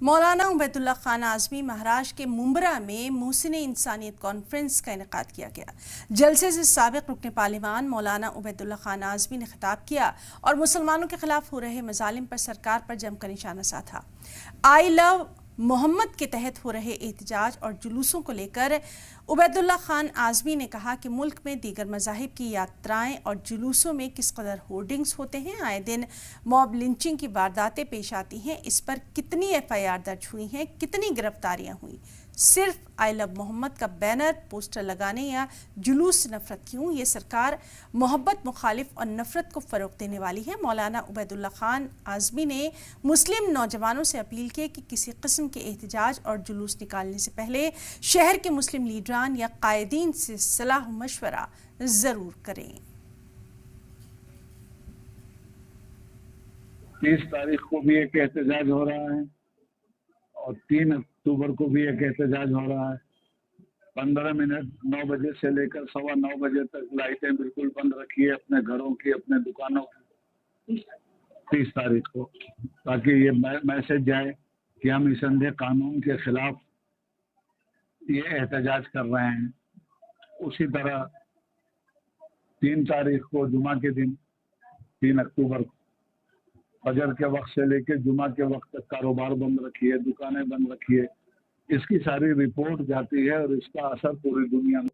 मौलाना उबैदुल्ला खान आज़मी महाराष्ट्र के मुंब्रा में मोहसिन इंसानियत कॉन्फ्रेंस का इनेकाद किया गया। जलसे से साबिक रुकन पार्लिमान मौलाना उबैदुल्ला खान आज़मी ने खिताब किया और मुसलमानों के खिलाफ हो रहे मजालिम पर सरकार पर जमकर निशाना साधा। आई लव मोहम्मद के तहत हो रहे एहतजाज और जुलूसों को लेकर उबैदुल्ला खान आज़मी ने कहा कि मुल्क में दीगर मज़ाहिब की यात्राएं और जुलूसों में किस कदर होर्डिंग्स होते हैं, आए दिन मॉब लिंचिंग की वारदातें पेश आती हैं, इस पर कितनी FIR दर्ज हुई हैं, कितनी गिरफ्तारियां हुई। सिर्फ आई लव मोहम्मद का बैनर पोस्टर लगाने या जुलूस नफरत क्यों? ये सरकार मोहब्बत मुखालिफ और नफरत को फ़रोग़ देने वाली है। मौलाना उबैदुल्ला खान आज़मी ने मुस्लिम नौजवानों से अपील की कि किसी किस्म के एहतजाज और जुलूस निकालने से पहले शहर के मुस्लिम लीडरान या कायदीन से सलाह मशवरा ज़रूर करें। 30 तारीख को भी एक एहतजाज हो रहा है और 3 अक्टूबर को भी एक एहतजाज हो रहा है। 15 मिनट 9 बजे से लेकर 9:15 बजे तक लाइटें बिल्कुल बंद रखिए अपने घरों की, अपने दुकानों की 30 तारीख को, ताकि ये मैसेज जाए कि हम निसंदेह कानून के खिलाफ ये एहतजाज कर रहे हैं। उसी तरह 3 तारीख को जुमा के दिन 3 अक्टूबर को फजर के वक्त से लेकर जुमा के वक्त तक कारोबार बंद रखिए, दुकानें बंद रखिए। इसकी सारी रिपोर्ट जाती है और इसका असर पूरी दुनिया में